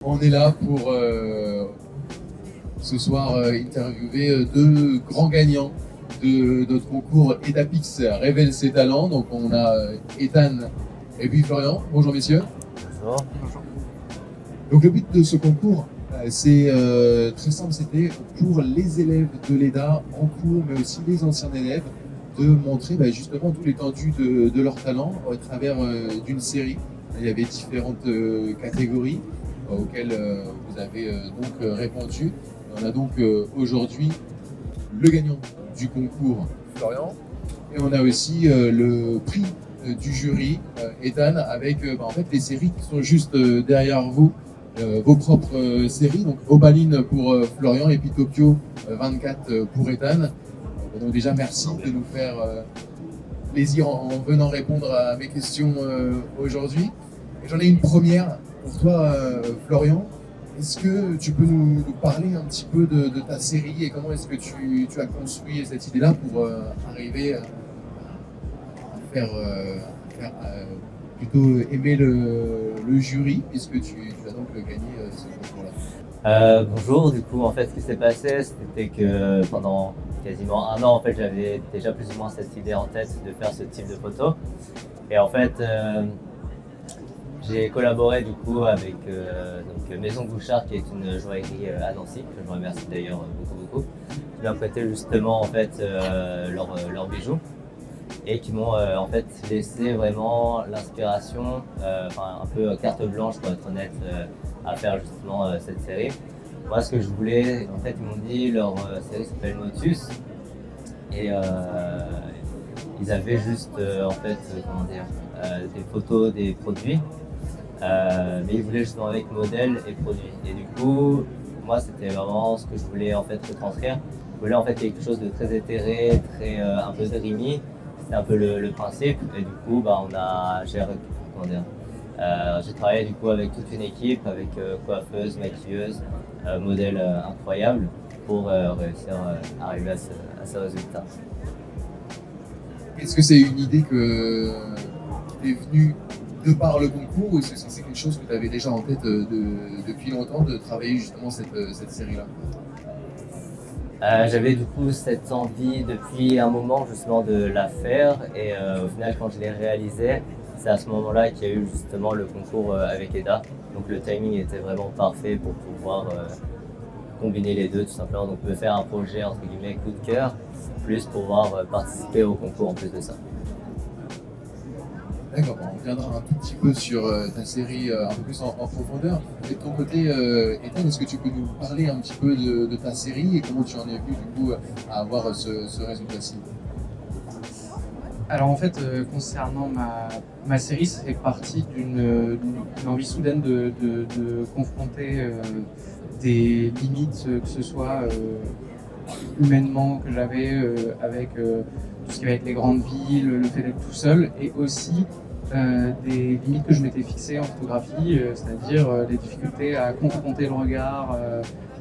On est là pour ce soir interviewer deux grands gagnants de notre concours EDAPIX Révèle ses talents. Donc on a Ethan et puis Florian. Bonjour messieurs. Bonjour. Donc le but de ce concours, c'est très simple, c'était pour les élèves de l'EDA en cours, mais aussi les anciens élèves, de montrer justement tout l'étendue de leur talent au travers d'une série. Il y avait différentes catégories auxquelles vous avez donc répondu. On a donc aujourd'hui le gagnant du concours, Florian, et on a aussi le prix du jury, Ethan, avec en fait les séries qui sont juste derrière vous, vos propres séries, donc Obaline pour Florian et puis Tokyo 24 pour Ethan. Donc déjà merci de nous faire plaisir en venant répondre à mes questions aujourd'hui. J'en ai une première pour toi, Florian. Est-ce que tu peux nous parler un petit peu de ta série et comment est-ce que tu as construit cette idée-là pour arriver à faire plutôt aimer le jury, puisque tu as donc gagné ce concours-là? Bonjour, du coup en fait ce qui s'est passé c'était que pendant quasiment un an en fait j'avais déjà plus ou moins cette idée en tête de faire ce type de photo et en fait j'ai collaboré du coup avec donc Maison Bouchard qui est une joaillerie à Nancy, que je remercie d'ailleurs beaucoup, qui m'a prêté justement en fait leurs bijoux et qui m'ont en fait laissé vraiment l'inspiration, un peu carte blanche pour être honnête, à faire justement cette série. Moi ce que je voulais, en fait ils m'ont dit leur série s'appelle Motus et ils avaient juste en fait comment dire des photos des produits. Mais ils voulaient justement avec modèle et produit. Et du coup, moi c'était vraiment ce que je voulais en fait retranscrire. Je voulais en fait quelque chose de très éthéré, très un peu dreamy. C'était un peu le principe. Et du coup, j'ai travaillé du coup avec toute une équipe, avec coiffeuse, maquilleuse, modèle incroyable pour réussir à arriver à ce résultat. Est-ce que c'est une idée qui est venue de par le concours, ou est-ce que c'est quelque chose que tu avais déjà en tête depuis longtemps, de travailler justement cette série-là? J'avais du coup cette envie depuis un moment justement de la faire et au final quand je l'ai réalisée, c'est à ce moment-là qu'il y a eu justement le concours avec EDA. Donc le timing était vraiment parfait pour pouvoir combiner les deux tout simplement. Donc me faire un projet entre guillemets coup de cœur, plus pouvoir participer au concours en plus de ça. D'accord, on reviendra un tout petit peu sur ta série un peu plus en profondeur. Et de ton côté, Ethan, est-ce que tu peux nous parler un petit peu de ta série et comment tu en es venu du coup à avoir ce résultat-ci? Alors en fait, concernant ma série, ça fait partie d'une envie soudaine de confronter des limites, que ce soit humainement que j'avais avec tout ce qui va être les grandes villes, le fait d'être tout seul, et aussi des limites que je m'étais fixées en photographie, c'est-à-dire les difficultés à confronter le regard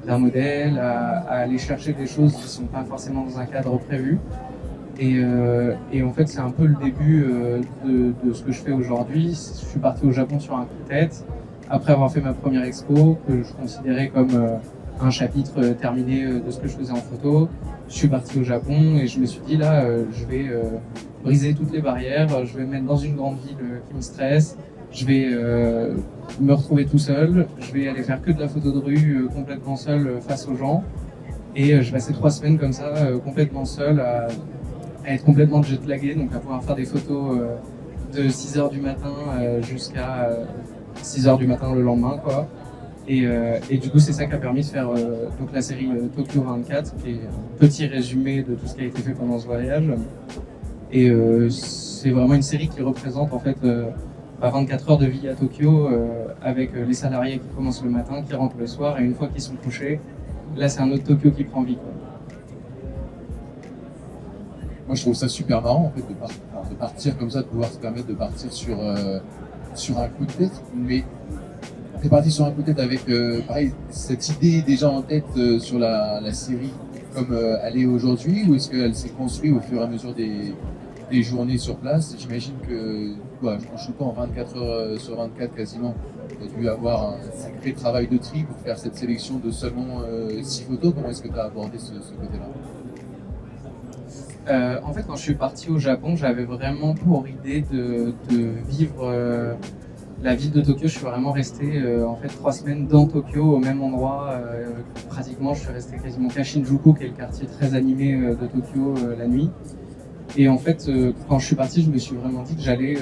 d'un modèle, à aller chercher des choses qui ne sont pas forcément dans un cadre prévu. Et en fait, c'est un peu le début de ce que je fais aujourd'hui. Je suis parti au Japon sur un coup de tête, après avoir fait ma première expo, que je considérais comme un chapitre terminé de ce que je faisais en photo. Je suis parti au Japon et je me suis dit là, je vais briser toutes les barrières, je vais me mettre dans une grande ville qui me stresse, je vais me retrouver tout seul, je vais aller faire que de la photo de rue complètement seul face aux gens. Et je passais 3 semaines comme ça, complètement seul, à être complètement jetlagué, donc à pouvoir faire des photos de 6h du matin jusqu'à 6h du matin le lendemain, quoi. Et du coup, c'est ça qui a permis de faire donc la série Tokyo 24, qui est un petit résumé de tout ce qui a été fait pendant ce voyage. Et c'est vraiment une série qui représente en fait 24 heures de vie à Tokyo, avec les salariés qui commencent le matin, qui rentrent le soir, et une fois qu'ils sont couchés, là c'est un autre Tokyo qui prend vie, quoi. Moi, je trouve ça super marrant en fait de partir comme ça, de pouvoir se permettre de partir sur un coup de tête. Mais t'es parti sur un coup de tête avec pareil, cette idée déjà en tête sur la série comme elle est aujourd'hui, ou est-ce qu'elle s'est construite au fur et à mesure des journées sur place? J'imagine que quoi, en shootant 24 heures sur 24 quasiment, tu as dû avoir un sacré travail de tri pour faire cette sélection de seulement 6 photos. Comment est-ce que tu as abordé ce côté-là? En fait, quand je suis parti au Japon, j'avais vraiment pour idée de vivre la ville de Tokyo. Je suis vraiment resté en fait 3 semaines dans Tokyo, au même endroit. Pratiquement, je suis resté quasiment qu'à Shinjuku, qui est le quartier très animé de Tokyo la nuit. Et en fait, quand je suis parti, je me suis vraiment dit que j'allais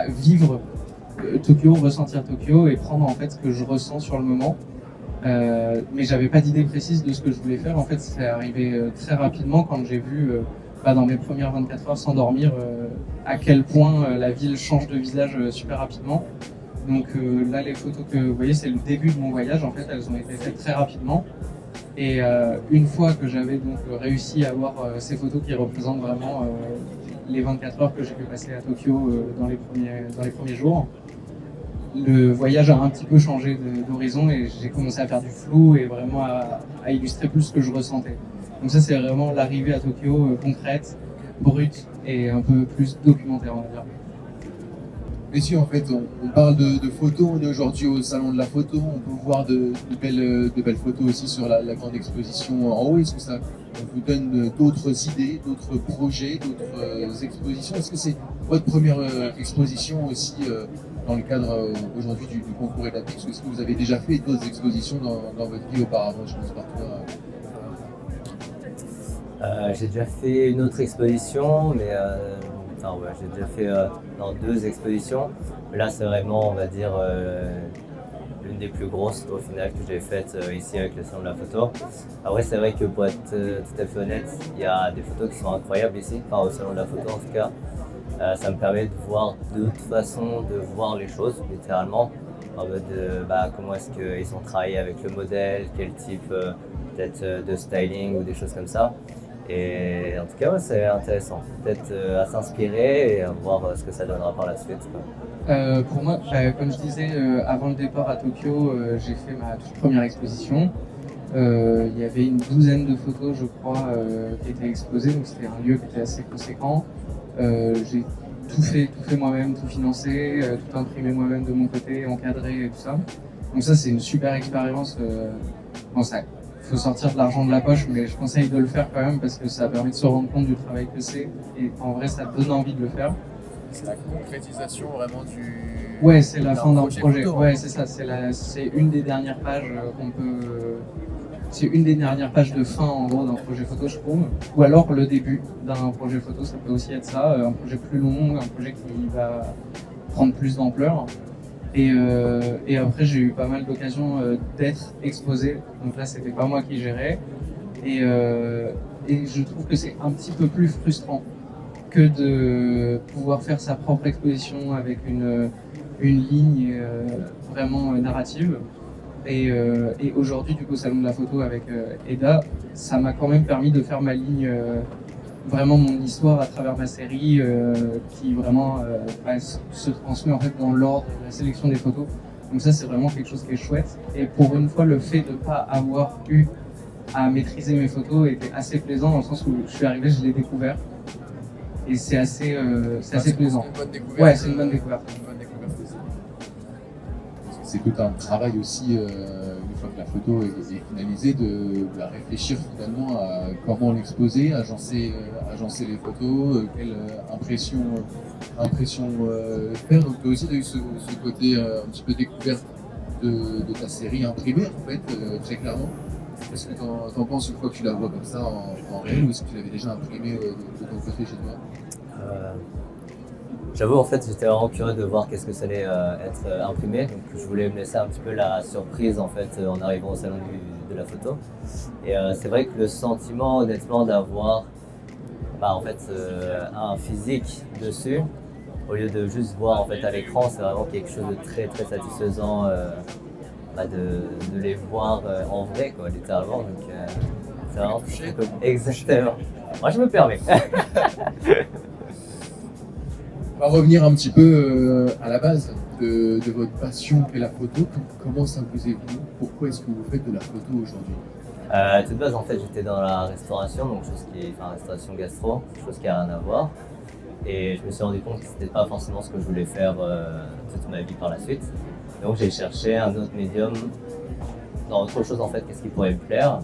vivre Tokyo, ressentir Tokyo et prendre en fait ce que je ressens sur le moment. Mais j'avais pas d'idée précise de ce que je voulais faire. En fait, c'est arrivé très rapidement quand j'ai vu dans mes premières 24 heures sans dormir à quel point la ville change de visage super rapidement. Donc là, les photos que vous voyez, c'est le début de mon voyage. En fait, elles ont été faites très rapidement. Et une fois que j'avais donc réussi à avoir ces photos qui représentent vraiment les 24 heures que j'ai pu passer à Tokyo dans les premiers jours, le voyage a un petit peu changé d'horizon et j'ai commencé à faire du flou et vraiment à illustrer plus ce que je ressentais. Donc ça, c'est vraiment l'arrivée à Tokyo concrète, brute et un peu plus documentaire, on va dire. Messieurs, en fait, on parle de photos, on est aujourd'hui au salon de la photo, on peut voir de belles photos aussi sur la grande exposition en haut. Est-ce que ça vous donne d'autres idées, d'autres projets, d'autres expositions? Est-ce que c'est votre première exposition aussi dans le cadre aujourd'hui du concours EDAPIX? Est-ce que vous avez déjà fait d'autres expositions dans votre vie auparavant? Je pense par toi. J'ai déjà fait une autre exposition, mais j'ai déjà fait dans 2 expositions. Mais là, c'est vraiment, on va dire, l'une des plus grosses au final que j'ai faites ici avec le salon de la photo. Après, c'est vrai que pour être tout à fait honnête, il y a des photos qui sont incroyables ici, enfin au salon de la photo en tout cas. Ça me permet de voir d'autres façons de voir les choses, littéralement, en mode comment est-ce qu'ils ont travaillé avec le modèle, quel type peut-être de styling ou des choses comme ça. Et en tout cas, ouais, c'est intéressant. Peut-être à s'inspirer et à voir ce que ça donnera par la suite, quoi. Pour moi, comme je disais, avant le départ à Tokyo, j'ai fait ma toute première exposition. Il y avait une douzaine de photos, je crois, qui étaient exposées, donc c'était un lieu qui était assez conséquent. J'ai tout fait moi-même, tout financé, tout imprimé moi-même de mon côté, encadré et tout ça. Donc ça, c'est une super expérience. Bon, ça, faut sortir de l'argent de la poche, mais je conseille de le faire quand même parce que ça permet de se rendre compte du travail que c'est. Et en vrai, ça donne envie de le faire. C'est la concrétisation vraiment du... Ouais, c'est la fin d'un projet. photo. Ouais, c'est ça. C'est une des dernières pages qu'on peut... C'est une des dernières pages de fin en gros d'un projet photo, je trouve. Ou alors le début d'un projet photo, ça peut aussi être ça. Un projet plus long, un projet qui va prendre plus d'ampleur. Et après, j'ai eu pas mal d'occasions d'être exposé. Donc là, c'était pas moi qui gérais. Et je trouve que c'est un petit peu plus frustrant que de pouvoir faire sa propre exposition avec une ligne vraiment narrative. Et aujourd'hui, du coup, au salon de la photo avec Eda, ça m'a quand même permis de faire ma ligne, vraiment mon histoire à travers ma série, qui vraiment se transmet en fait dans l'ordre de la sélection des photos. Donc ça, c'est vraiment quelque chose qui est chouette. Et pour une fois, le fait de ne pas avoir eu à maîtriser mes photos était assez plaisant dans le sens où je suis arrivé, je l'ai découvert. Et c'est assez plaisant. C'est une bonne découverte. Ouais, c'est une bonne découverte. C'est tout un travail aussi, une fois que la photo est finalisée, de réfléchir finalement à comment l'exposer, agencer les photos, quelle impression faire. Donc toi aussi, tu as eu ce côté un petit peu découverte de ta série imprimée, en fait, très clairement. Qu'est-ce que t'en penses une fois que tu la vois comme ça en réel, ou est-ce que tu l'avais déjà imprimée de ton côté chez toi? J'avoue, en fait, j'étais vraiment curieux de voir qu'est-ce que ça allait être imprimé. Donc, je voulais me laisser un petit peu la surprise en fait en arrivant au salon de la photo. Et c'est vrai que le sentiment, honnêtement, d'avoir un physique dessus, au lieu de juste voir en fait à l'écran, c'est vraiment quelque chose de très très satisfaisant de les voir en vrai, quoi, littéralement. Donc, c'est vraiment exactement. Moi, je me permets. On va revenir un petit peu à la base de votre passion qu'est la photo. Comment ça vous est venu? Pourquoi est-ce que vous faites de la photo aujourd'hui? À toute base, en fait, j'étais dans la restauration, restauration gastro, chose qui n'a rien à voir. Et je me suis rendu compte que c'était pas forcément ce que je voulais faire toute ma vie par la suite. Donc j'ai cherché un autre médium, dans autre chose en fait, qu'est-ce qui pourrait me plaire.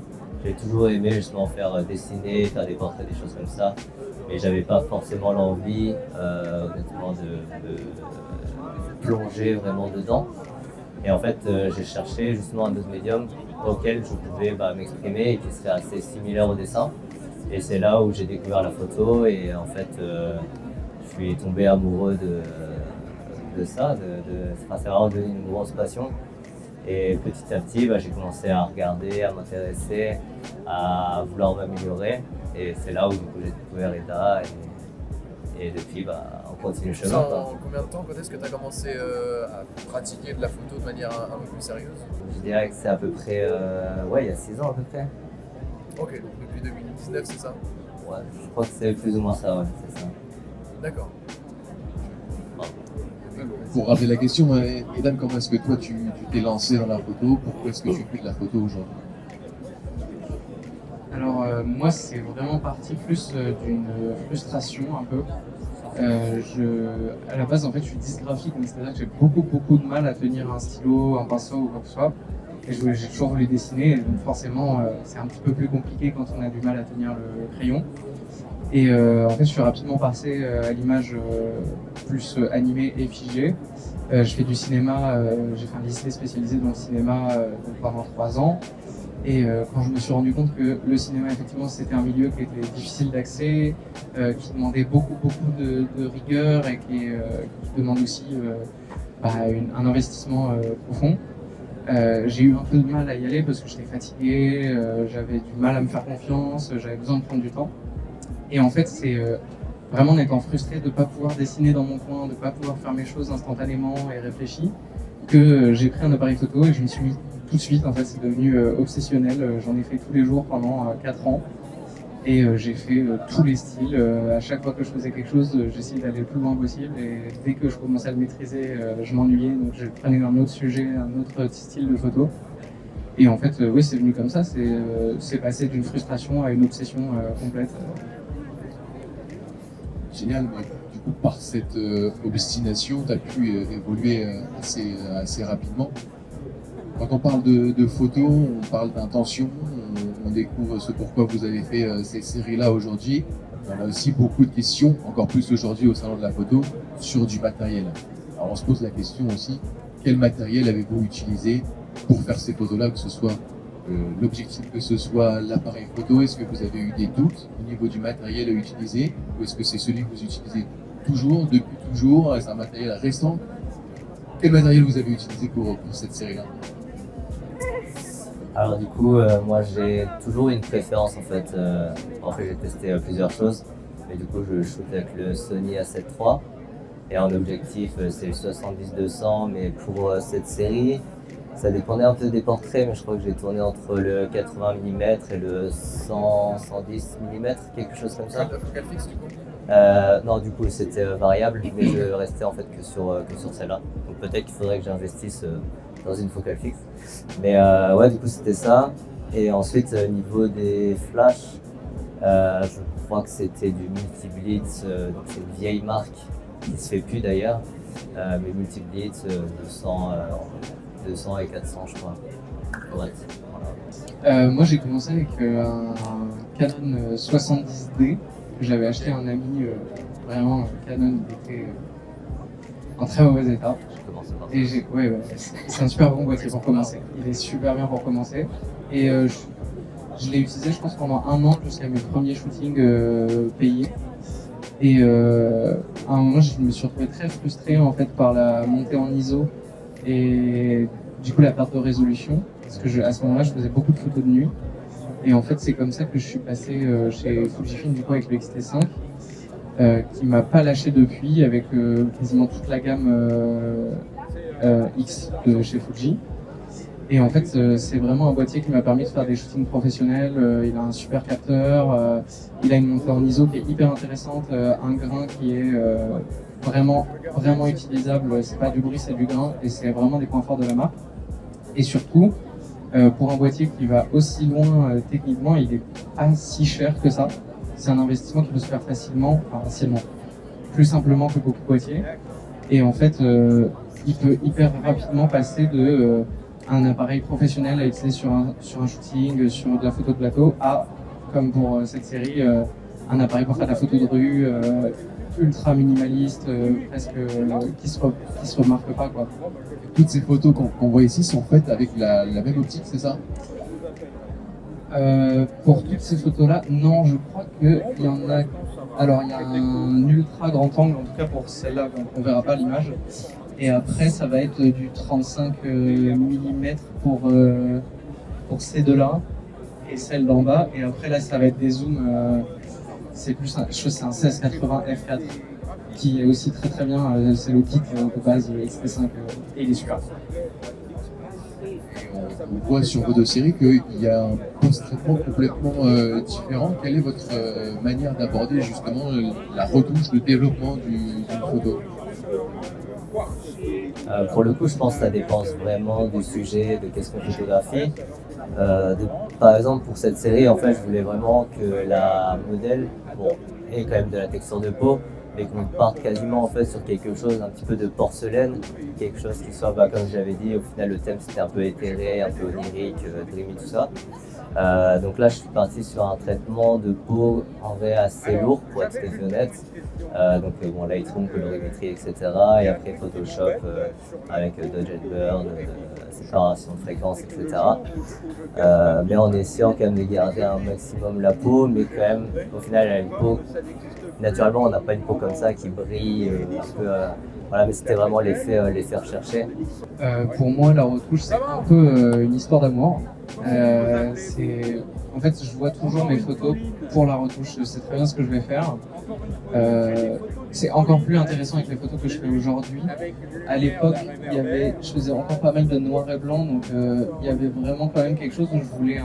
J'ai toujours aimé justement faire dessiner, faire des portraits, des choses comme ça. Mais j'avais pas forcément l'envie, honnêtement, de plonger vraiment dedans. Et en fait, j'ai cherché justement un autre médium auquel je pouvais m'exprimer et qui serait assez similaire au dessin. Et c'est là où j'ai découvert la photo et en fait, je suis tombé amoureux de ça. Enfin, c'est vraiment devenu une grosse passion. Et petit à petit, j'ai commencé à regarder, à m'intéresser, à vouloir m'améliorer. Et c'est là où du coup, j'ai découvert EDA et depuis, on continue le chemin. Ça, en combien de temps, quand est-ce que tu as commencé à pratiquer de la photo de manière un peu plus sérieuse? Je dirais que c'est à peu près, il y a 6 ans à peu près. Ok, donc depuis 2019, c'est ça? Ouais, je crois que c'est plus ou moins ça, ouais, c'est ça. D'accord. Pour rappeler la question, Edan, comment est-ce que toi tu t'es lancé dans la photo? Pourquoi est-ce que tu fais de la photo aujourd'hui? Alors moi c'est vraiment parti plus d'une frustration un peu. À la base en fait je suis dysgraphique, donc c'est-à-dire que j'ai beaucoup de mal à tenir un stylo, un pinceau ou quoi que ce soit. Et j'ai toujours voulu dessiner, et donc forcément c'est un petit peu plus compliqué quand on a du mal à tenir le crayon. Et en fait je suis rapidement passé à l'image plus animée et figée. Je fais du cinéma, j'ai fait un lycée spécialisé dans le cinéma pendant 3 ans. Et quand je me suis rendu compte que le cinéma, effectivement, c'était un milieu qui était difficile d'accès, qui demandait beaucoup de rigueur et qui demande aussi un investissement profond, j'ai eu un peu de mal à y aller parce que j'étais fatigué, j'avais du mal à me faire confiance, j'avais besoin de prendre du temps. Et en fait, c'est vraiment en étant frustré de ne pas pouvoir dessiner dans mon coin, de ne pas pouvoir faire mes choses instantanément et réfléchi, que j'ai pris un appareil photo et je me suis mis tout de suite, en fait, c'est devenu obsessionnel. J'en ai fait tous les jours pendant 4 ans et j'ai fait tous les styles. À chaque fois que je faisais quelque chose, j'essayais d'aller le plus loin possible et dès que je commençais à le maîtriser, je m'ennuyais. Donc je prenais un autre sujet, un autre style de photo. Et en fait, oui, c'est venu comme ça. C'est passé d'une frustration à une obsession complète. Génial. Du coup, par cette obstination, tu as pu évoluer assez rapidement. Quand on parle de photos, on parle d'intention, on découvre ce pourquoi vous avez fait ces séries-là aujourd'hui. On a aussi beaucoup de questions, encore plus aujourd'hui au salon de la photo, sur du matériel. Alors on se pose la question aussi, quel matériel avez-vous utilisé pour faire ces photos-là, que ce soit l'objectif, que ce soit l'appareil photo? Est-ce que vous avez eu des doutes au niveau du matériel à utiliser, ou est-ce que c'est celui que vous utilisez toujours, depuis toujours, c'est un matériel récent? Quel matériel vous avez utilisé pour cette série-là? Alors du coup, moi j'ai toujours une préférence en fait. En fait, j'ai testé plusieurs choses, mais du coup je shoot avec le Sony A7 III et en objectif c'est le 70-200, mais pour cette série, ça dépendait un peu des portraits, mais je crois que j'ai tourné entre le 80 mm et le 110 mm, quelque chose comme ça. Focal fixe du coup? Non, du coup c'était variable, mais je restais en fait que sur celle-là. Donc peut-être qu'il faudrait que j'investisse dans une focale fixe. Mais ouais, du coup c'était ça. Et ensuite niveau des flashs, je crois que c'était du Multi-Blitz, donc c'est une vieille marque qui se fait plus d'ailleurs, mais Multi-Blitz 200 et 400 je crois. Ouais, voilà. Moi j'ai commencé avec un Canon 70D que j'avais acheté à un ami, vraiment Canon qui était en très mauvais état. Et c'est un super bon boîtier pour commencer. Il est super bien pour commencer. Et je l'ai utilisé, je pense, pendant 1 an jusqu'à mes premiers shootings payés. Et à un moment, je me suis retrouvé très frustré en fait par la montée en ISO et du coup la perte de résolution. Parce que à ce moment-là, je faisais beaucoup de photos de nuit. Et en fait, c'est comme ça que je suis passé chez Fujifilm du coup avec le X-T5. Qui m'a pas lâché depuis, avec quasiment toute la gamme X de chez Fuji. Et en fait, c'est vraiment un boîtier qui m'a permis de faire des shootings professionnels. Il a un super capteur, il a une montée en ISO qui est hyper intéressante, un grain qui est vraiment utilisable. C'est pas du bruit, c'est du grain, et c'est vraiment des points forts de la marque. Et surtout, pour un boîtier qui va aussi loin techniquement, il est pas si cher que ça. C'est un investissement qui peut se faire facilement, plus simplement que Coco Poitiers. Et en fait, il peut hyper rapidement passer de un appareil professionnel à utiliser sur un shooting, sur de la photo de plateau, à, comme pour cette série, un appareil pour faire de la photo de rue, ultra minimaliste, presque qui se remarque pas, quoi. Toutes ces photos qu'on voit ici sont faites avec la même optique, c'est ça? Pour toutes ces photos-là, non, je crois qu'il y en a. Alors, il y a un ultra grand angle, en tout cas pour celle-là, on verra pas l'image. Et après, ça va être du 35 mm pour ces deux-là et celle d'en bas. Et après, là, ça va être des zooms. C'est plus je crois que c'est un 1680 f4 qui est aussi très très bien. C'est le kit de base XT5 et il est super. On voit sur vos deux séries qu'il y a un post-traitement complètement différent. Quelle est votre manière d'aborder justement la retouche, le développement d'une photo? Pour le coup, je pense que ça dépend vraiment du sujet, de qu'est-ce qu'on photographie. Par exemple, pour cette série, en fait, je voulais vraiment que la modèle ait quand même de la texture de peau, mais qu'on parte quasiment en fait sur quelque chose un petit peu de porcelaine, quelque chose qui soit, comme j'avais dit, au final le thème c'était un peu éthéré, un peu onirique, dreamy, tout ça. Donc là je suis parti sur un traitement de peau en vrai assez lourd pour être tout à fait honnête. Donc Lightroom, colorimétrie, etc. Et après Photoshop avec Dodge and Burn, séparation de fréquences, etc. Mais en essayant quand même de garder un maximum la peau, mais quand même au final elle a une peau. Naturellement on n'a pas une peau comme ça qui brille un peu. Voilà, mais c'était vraiment l'effet recherché. Pour moi, la retouche, c'est un peu une histoire d'amour. En fait, je vois toujours mes photos pour la retouche. Je sais très bien ce que je vais faire. C'est encore plus intéressant avec les photos que je fais aujourd'hui. À l'époque, je faisais encore pas mal de noir et blanc, donc il y avait vraiment quand même quelque chose où je voulais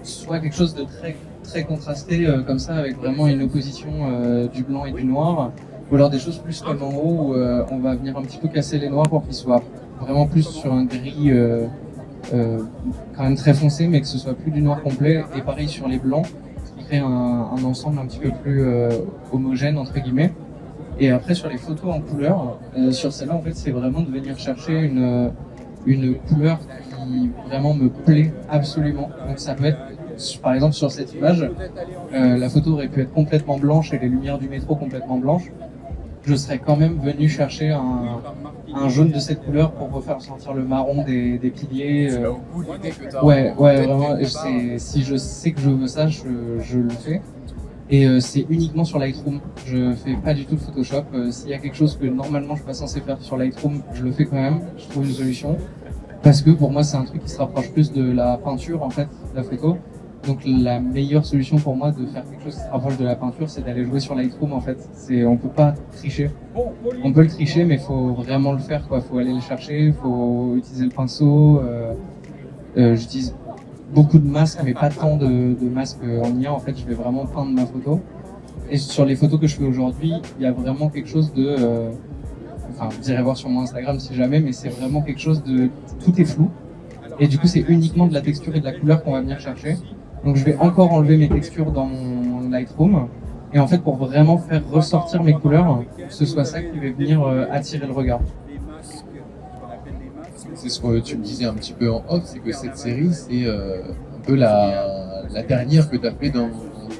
soit quelque chose de très très contrasté comme ça, avec vraiment une opposition du blanc et du noir. Ou alors des choses plus comme en haut où on va venir un petit peu casser les noirs pour qu'ils soient vraiment plus sur un gris quand même très foncé, mais que ce soit plus du noir complet. Et pareil sur les blancs, qui crée un ensemble un petit peu plus homogène entre guillemets. Et après sur les photos en couleur, sur celle-là en fait c'est vraiment de venir chercher une couleur qui vraiment me plaît absolument. Donc ça peut être par exemple sur cette image, la photo aurait pu être complètement blanche et les lumières du métro complètement blanches. Je serais quand même venu chercher un jaune de cette couleur pour refaire sentir le marron des piliers. Ouais, vraiment. Si je sais que je veux ça, je le fais. Et c'est uniquement sur Lightroom. Je fais pas du tout de Photoshop. S'il y a quelque chose que normalement je suis pas censé faire sur Lightroom, je le fais quand même. Je trouve une solution. Parce que pour moi, c'est un truc qui se rapproche plus de la peinture en fait, de la photo. Donc la meilleure solution pour moi de faire quelque chose qui se rapproche de la peinture, c'est d'aller jouer sur Lightroom en fait. On peut pas tricher. On peut le tricher, mais il faut vraiment le faire quoi. Faut aller le chercher, il faut utiliser le pinceau. J'utilise beaucoup de masques, mais pas tant de masques en IA. En fait, je vais vraiment peindre ma photo. Et sur les photos que je fais aujourd'hui, il y a vraiment quelque chose de... vous irez voir sur mon Instagram si jamais, mais c'est vraiment quelque chose de... Tout est flou. Et du coup, c'est uniquement de la texture et de la couleur qu'on va venir chercher. Donc je vais encore enlever mes textures dans mon Lightroom. Et en fait, pour vraiment faire ressortir mes couleurs, que ce soit ça qui va venir attirer le regard. C'est ce que tu me disais un petit peu en off, c'est que cette série, c'est un peu la dernière que tu as fait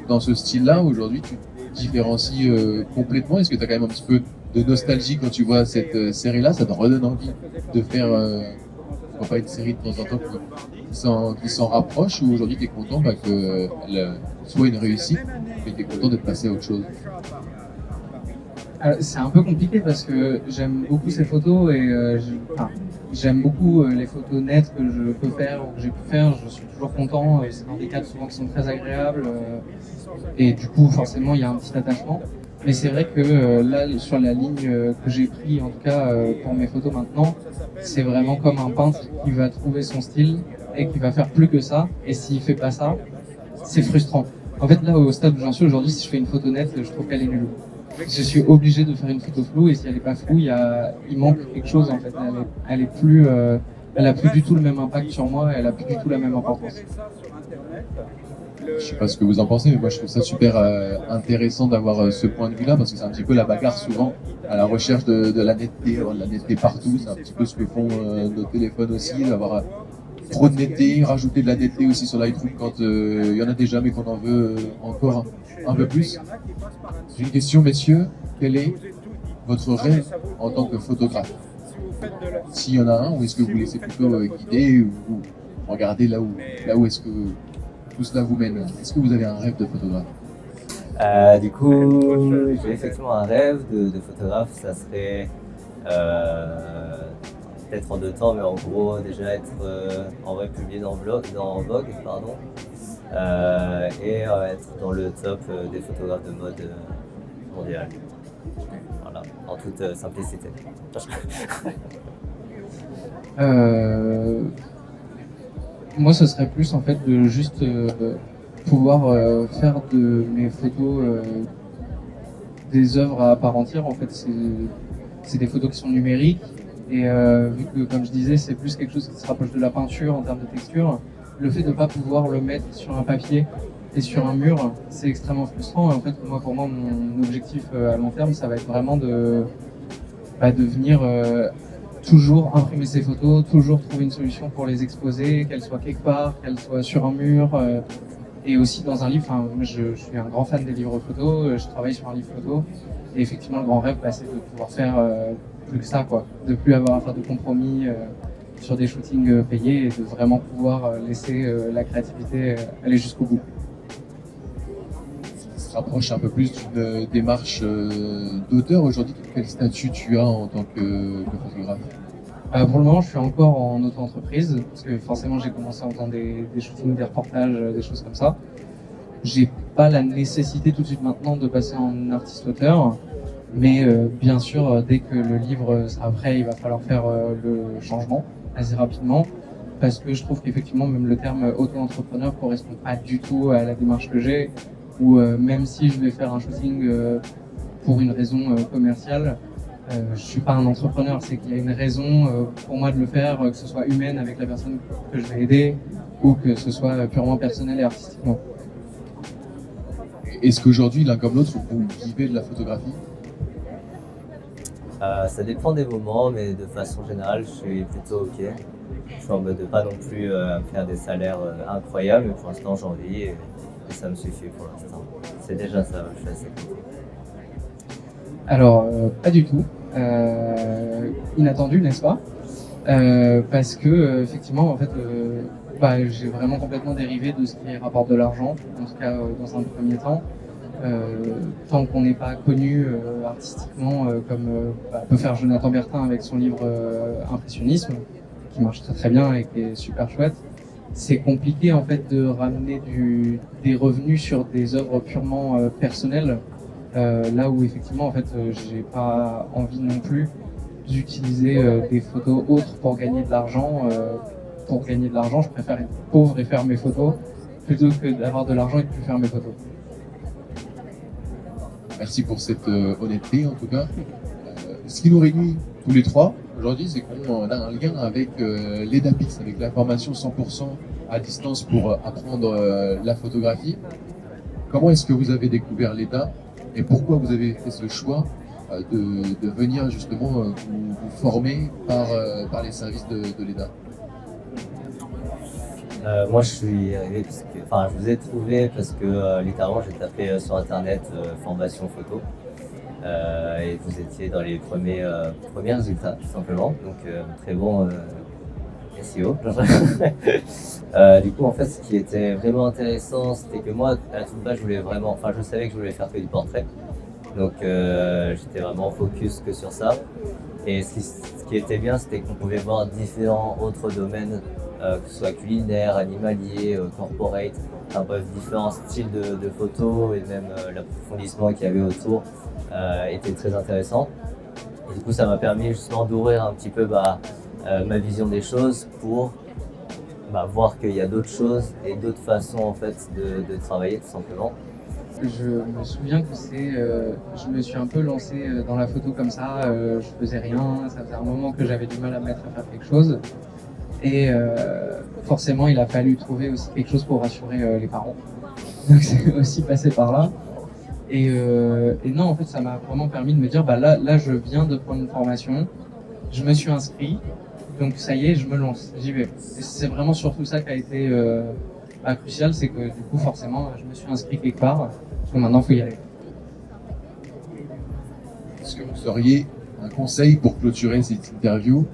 dans ce style-là. Aujourd'hui, tu te différencies complètement. Est-ce que tu as quand même un petit peu de nostalgie quand tu vois cette série-là? Ça te redonne envie de faire pas une série de temps en temps qui s'en rapproche, ou aujourd'hui tu es content qu'elle soit une réussite et tu es content d'être passé à autre chose? C'est un peu compliqué parce que j'aime beaucoup ces photos et j'aime beaucoup les photos nettes que je peux faire ou que j'ai pu faire. Je suis toujours content, c'est dans des cadres souvent qui sont très agréables et du coup forcément il y a un petit attachement. Mais c'est vrai que là, sur la ligne que j'ai pris, en tout cas pour mes photos maintenant, c'est vraiment comme un peintre qui va trouver son style et qui va faire plus que ça. Et s'il fait pas ça, c'est frustrant. En fait, là, au stade où j'en suis aujourd'hui, si je fais une photo nette, je trouve qu'elle est nulle. Je suis obligé de faire une photo floue et si elle est pas floue, il manque quelque chose en fait. Elle a plus du tout le même impact sur moi, elle a plus du tout la même importance. Je sais pas ce que vous en pensez, mais moi je trouve ça super intéressant d'avoir ce point de vue-là, parce que c'est un petit peu la bagarre souvent à la recherche de la netteté, avoir de la netteté partout. C'est un petit peu ce que font nos téléphones aussi, d'avoir trop de netteté, rajouter de la netteté aussi sur l'iPhone quand il y en a déjà, mais qu'on en veut encore un peu plus. J'ai une question, messieurs, quel est votre rêve en tant que photographe? S'il y en a un, ou est-ce que vous vous laissez plutôt guider, ou vous regardez là où est-ce que tout cela vous mène? Est-ce que vous avez un rêve de photographe? Du coup, j'ai effectivement un rêve de photographe. Ça serait peut-être en 2 temps, mais en gros déjà être en vrai publié dans Vogue, pardon, et être dans le top des photographes de mode mondial. Voilà, en toute simplicité. Moi, ce serait plus en fait de juste pouvoir faire de mes photos des œuvres à part entière. En fait, c'est des photos qui sont numériques et vu que, comme je disais, c'est plus quelque chose qui se rapproche de la peinture en termes de texture, le fait de ne pas pouvoir le mettre sur un papier et sur un mur, c'est extrêmement frustrant. Et en fait, pour moi, mon objectif à long terme, ça va être vraiment de venir toujours imprimer ces photos, toujours trouver une solution pour les exposer, qu'elles soient quelque part, qu'elles soient sur un mur, et aussi dans un livre. Enfin, moi, je suis un grand fan des livres photos, je travaille sur un livre photo, et effectivement, le grand rêve, c'est de pouvoir faire plus que ça, quoi, de plus avoir à faire de compromis sur des shootings payés et de vraiment pouvoir laisser la créativité aller jusqu'au bout. Ça se rapproche un peu plus d'une démarche d'auteur aujourd'hui. Quel statut tu as en tant que photographe? Pour le moment, je suis encore en auto-entreprise, parce que forcément, j'ai commencé en faisant des shootings, des reportages, des choses comme ça. J'ai pas la nécessité tout de suite maintenant de passer en artiste-auteur, mais bien sûr, dès que le livre sera prêt, il va falloir faire le changement assez rapidement, parce que je trouve qu'effectivement, même le terme auto-entrepreneur correspond pas du tout à la démarche que j'ai, ou même si je vais faire un shooting pour une raison commerciale, je suis pas un entrepreneur, c'est qu'il y a une raison pour moi de le faire, que ce soit humaine avec la personne que je vais aider, ou que ce soit purement personnel et artistiquement. Est-ce qu'aujourd'hui, l'un comme l'autre, vous vivez de la photographie? Ça dépend des moments, mais de façon générale, je suis plutôt ok. Je suis en mode de pas non plus faire des salaires incroyables, mais pour l'instant j'en vis et ça me suffit pour l'instant. C'est déjà ça, je suis assez content. Alors, pas du tout. Inattendu, n'est-ce pas? Parce que effectivement, en fait, j'ai vraiment complètement dérivé de ce qui rapporte de l'argent, en tout cas dans un premier temps. Tant qu'on n'est pas connu artistiquement, comme peut faire Jonathan Bertin avec son livre Impressionnisme, qui marche très très bien et qui est super chouette, c'est compliqué en fait de ramener des revenus sur des œuvres purement personnelles. Là où effectivement en fait j'ai pas envie non plus d'utiliser des photos autres pour gagner de l'argent. Pour gagner de l'argent, je préfère être pauvre et faire mes photos plutôt que d'avoir de l'argent et de plus faire mes photos. Merci pour cette honnêteté en tout cas. Ce qui nous réunit tous les trois aujourd'hui, c'est qu'on a un lien avec l'EDAPIX, avec la formation 100% à distance pour apprendre la photographie. Comment est-ce que vous avez découvert l'EDA et pourquoi vous avez fait ce choix de venir justement vous former par les services de l'EDA? Moi je suis arrivé je vous ai trouvé parce que littéralement j'ai tapé sur internet formation photo et vous étiez dans les premiers résultats tout simplement, donc très bon SEO. Du coup en fait ce qui était vraiment intéressant c'était que moi à tout bas je savais que je voulais faire que du portrait, donc j'étais vraiment focus que sur ça. Et ce qui était bien, c'était qu'on pouvait voir différents autres domaines, que ce soit culinaire, animalier, corporate, enfin bref, différents styles de photos et même l'approfondissement qu'il y avait autour était très intéressant. Et du coup, ça m'a permis justement d'ouvrir un petit peu ma vision des choses pour voir qu'il y a d'autres choses et d'autres façons en fait de travailler tout simplement. Je me souviens que je me suis un peu lancé dans la photo comme ça, je faisais rien, ça faisait un moment que j'avais du mal à me mettre à faire quelque chose. Et forcément, il a fallu trouver aussi quelque chose pour rassurer les parents. Donc c'est aussi passé par là. Et non, en fait, ça m'a vraiment permis de me dire, là, je viens de prendre une formation, je me suis inscrit, donc ça y est, je me lance, j'y vais. Et c'est vraiment surtout ça qui a été crucial, c'est que du coup, forcément, je me suis inscrit quelque part, donc maintenant, il faut y aller. Est-ce que vous auriez un conseil pour clôturer cette interview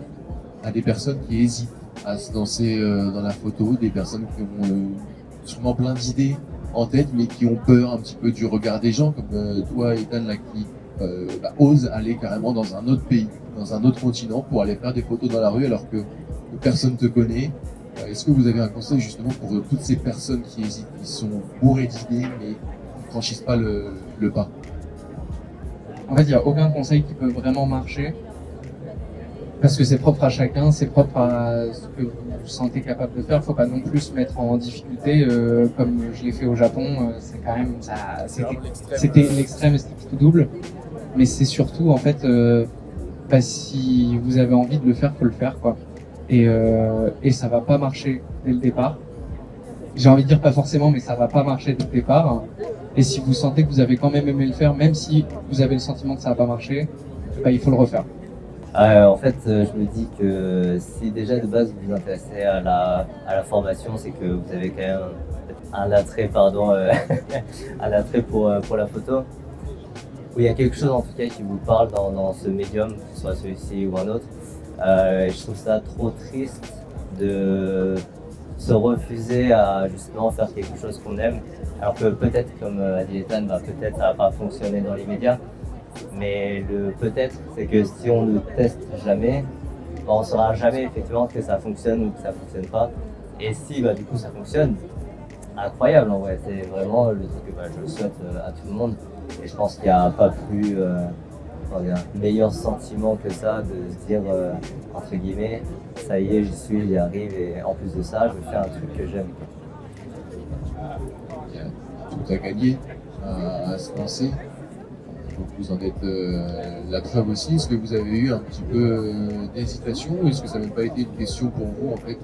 à des personnes qui hésitent à se lancer dans la photo, des personnes qui ont sûrement plein d'idées en tête, mais qui ont peur un petit peu du regard des gens, comme toi, Ethan, là, qui osent aller carrément dans un autre pays, dans un autre continent, pour aller faire des photos dans la rue alors que personne te connaît. Est-ce que vous avez un conseil justement pour toutes ces personnes qui hésitent, qui sont bourrées d'idées, mais qui ne franchissent pas le pas? En fait, il n'y a aucun conseil qui peut vraiment marcher, parce que c'est propre à chacun, c'est propre à ce que vous sentez capable de faire. Faut pas non plus se mettre en difficulté, comme je l'ai fait au Japon. C'est quand même ça. C'était l'extrême, c'était tout double. Mais c'est surtout en fait, si vous avez envie de le faire, faut le faire quoi. Et ça va pas marcher dès le départ. J'ai envie de dire pas forcément, mais ça va pas marcher dès le départ. Et si vous sentez que vous avez quand même aimé le faire, même si vous avez le sentiment que ça va pas marcher, il faut le refaire. En fait, je me dis que si déjà de base vous vous intéressez à la formation, c'est que vous avez quand même un attrait, un attrait pour la photo. Où il y a quelque chose en tout cas qui vous parle dans ce médium, que ce soit celui-ci ou un autre. Je trouve ça trop triste de se refuser à justement faire quelque chose qu'on aime. Alors que peut-être, comme a dit Ethan, peut-être ça va pas fonctionner dans l'immédiat. Mais le peut-être, c'est que si on ne teste jamais, on ne saura jamais effectivement que ça fonctionne ou que ça ne fonctionne pas. Et si du coup ça fonctionne, incroyable en vrai, c'est vraiment le truc que je souhaite à tout le monde. Et je pense qu'il n'y a pas plus meilleur sentiment que ça de se dire, entre guillemets, ça y est, j'y suis, j'y arrive et en plus de ça, je fais un truc que j'aime. Il y a tout à gagner à se lancer. Donc vous en êtes la preuve aussi. Est-ce que vous avez eu un petit peu d'hésitation ou est-ce que ça n'a même pas été une question pour vous en fait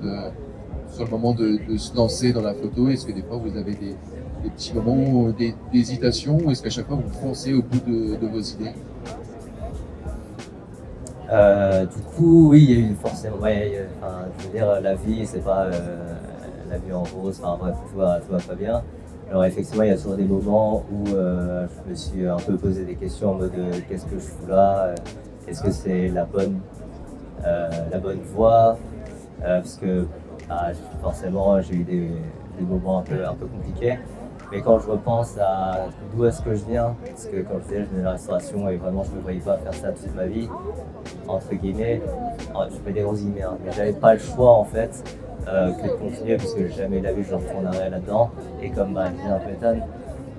sur le moment de se lancer dans la photo? Est-ce que des fois vous avez des petits moments d'hésitation ou est-ce qu'à chaque fois vous foncez au bout de vos idées? Du coup, oui, il y a eu forcément. Je veux dire, la vie, c'est pas la vie en rose. Enfin bref, tout va pas bien. Alors effectivement, il y a toujours des moments où je me suis un peu posé des questions en mode qu'est-ce que je fous là, est-ce que c'est la bonne voie, parce que forcément j'ai eu des moments un peu compliqués. Mais quand je repense à d'où est-ce que je viens, parce que comme je disais, je viens de la restauration et vraiment je ne me voyais pas faire ça toute ma vie, entre guillemets, je fais des gros guillemets, mais j'avais pas le choix en fait que de continuer parce que jamais la vie je retournerais là-dedans. Et comme disait un peu Ethan,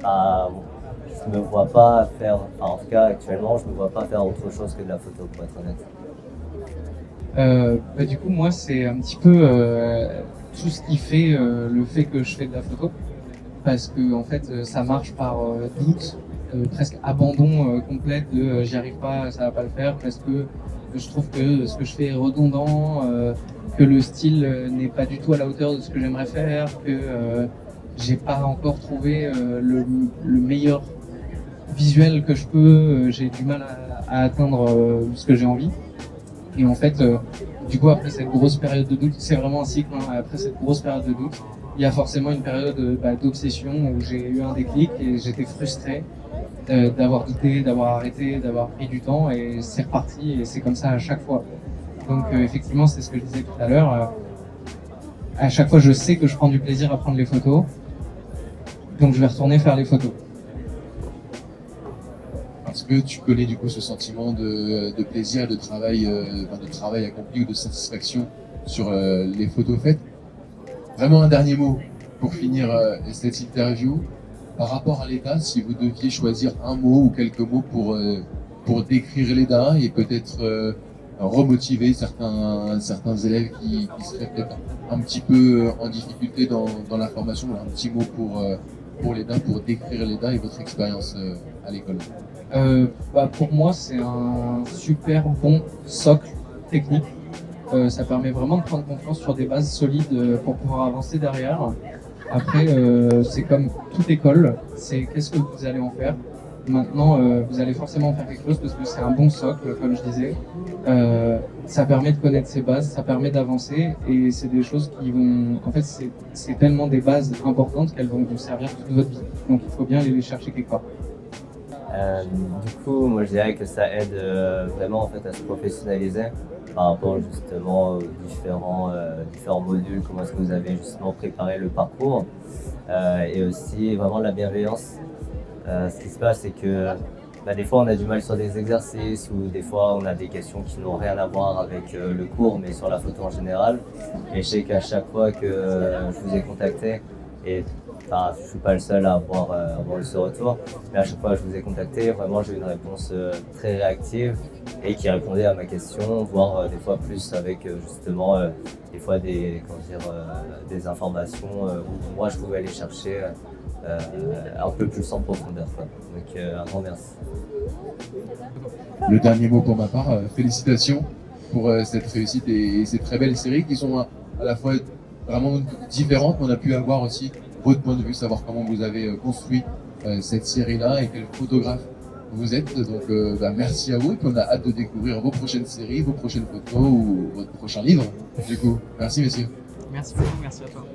je me vois pas faire, en tout cas actuellement, je me vois pas faire autre chose que de la photo pour être honnête. Du coup, moi, c'est un petit peu tout ce qui fait le fait que je fais de la photo. Parce que en fait ça marche par doute, presque abandon complet de j'y arrive pas, ça va pas le faire parce que je trouve que ce que je fais est redondant, que le style n'est pas du tout à la hauteur de ce que j'aimerais faire, que j'ai pas encore trouvé le meilleur visuel que je peux, j'ai du mal à atteindre ce que j'ai envie. Et en fait, du coup après cette grosse période de doute, c'est vraiment un cycle, après cette grosse période de doute, il y a forcément une période d'obsession où j'ai eu un déclic et j'étais frustré d'avoir douté, d'avoir arrêté, d'avoir pris du temps et c'est reparti et c'est comme ça à chaque fois. Donc effectivement, c'est ce que je disais tout à l'heure. À chaque fois, je sais que je prends du plaisir à prendre les photos, donc je vais retourner faire les photos. Parce que tu connais du coup ce sentiment de plaisir, de travail accompli ou de satisfaction sur les photos faites. Vraiment un dernier mot pour finir cette interview. Par rapport à l'EDA, si vous deviez choisir un mot ou quelques mots pour décrire l'EDA et peut-être remotiver certains élèves qui seraient peut-être un petit peu en difficulté dans la formation, un petit mot pour l'EDA, pour décrire l'EDA et votre expérience à l'école. Pour moi, c'est un super bon socle technique. Ça permet vraiment de prendre confiance sur des bases solides pour pouvoir avancer derrière. Après, c'est comme toute école, c'est qu'est-ce que vous allez en faire. Maintenant, vous allez forcément en faire quelque chose parce que c'est un bon socle, comme je disais. Ça permet de connaître ses bases, ça permet d'avancer et c'est des choses qui vont... En fait, c'est tellement des bases importantes qu'elles vont vous servir toute votre vie. Donc il faut bien aller les chercher quelque part. Du coup, moi je dirais que ça aide vraiment en fait à se professionnaliser par rapport justement aux différents modules, comment est-ce que vous avez justement préparé le parcours et aussi vraiment la bienveillance. Ce qui se passe, c'est que des fois on a du mal sur des exercices ou des fois on a des questions qui n'ont rien à voir avec le cours mais sur la photo en général. Et je sais qu'à chaque fois que je vous ai contacté, et je suis pas le seul à avoir eu ce retour, mais à chaque fois que je vous ai contacté, vraiment j'ai eu une réponse très réactive et qui répondait à ma question, voire des fois plus avec justement des fois des informations où moi je pouvais aller chercher un peu plus en profondeur, quoi. Donc un grand merci. Le dernier mot pour ma part, félicitations pour cette réussite et ces très belles séries qui sont à la fois vraiment différentes, mais on a pu avoir aussi votre point de vue, savoir comment vous avez construit cette série-là et quel photographe vous êtes. Donc merci à vous et puis on a hâte de découvrir vos prochaines séries, vos prochaines photos ou votre prochain livre. Du coup, merci messieurs. Merci beaucoup, merci à toi.